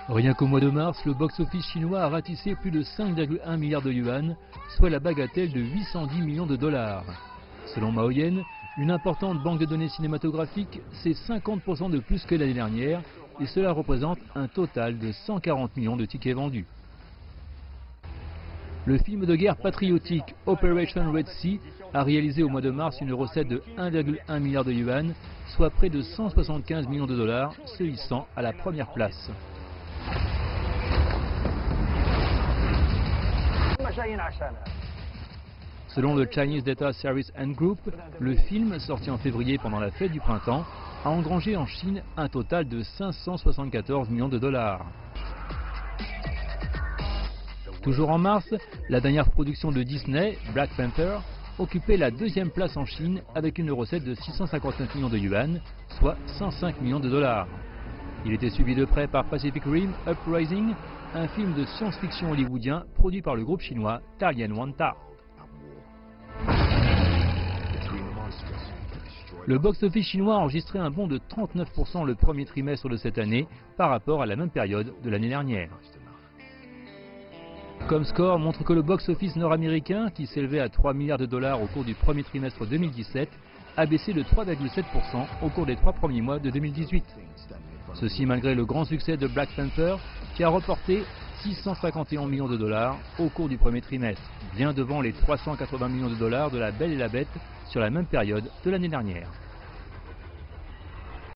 Rien qu'au mois de mars, le box-office chinois a ratissé plus de 5,1 milliards de yuan, soit la bagatelle de 810 millions de dollars. Selon Maoyan, une importante banque de données cinématographiques, c'est 50% de plus que l'année dernière, et cela représente un total de 140 millions de tickets vendus. Le film de guerre patriotique Operation Red Sea a réalisé au mois de mars une recette de 1,1 milliard de yuan, soit près de 175 millions de dollars, se hissant à la première place. Selon le Chinese Data Service and Group, le film, sorti en février pendant la fête du printemps, a engrangé en Chine un total de 574 millions de dollars. Toujours en mars, la dernière production de Disney, Black Panther, occupait la deuxième place en Chine avec une recette de 659 millions de yuan, soit 105 millions de dollars. Il était suivi de près par Pacific Rim Uprising, un film de science-fiction hollywoodien produit par le groupe chinois Dalian Wanda. Le box-office chinois a enregistré un bond de 39% le premier trimestre de cette année par rapport à la même période de l'année dernière. Comscore montre que le box-office nord-américain, qui s'élevait à 3 milliards de dollars au cours du premier trimestre 2017, a baissé de 3,7% au cours des 3 premiers mois de 2018. Ceci malgré le grand succès de Black Panther, qui a reporté 651 millions de dollars au cours du premier trimestre, bien devant les 380 millions de dollars de La Belle et la Bête sur la même période de l'année dernière.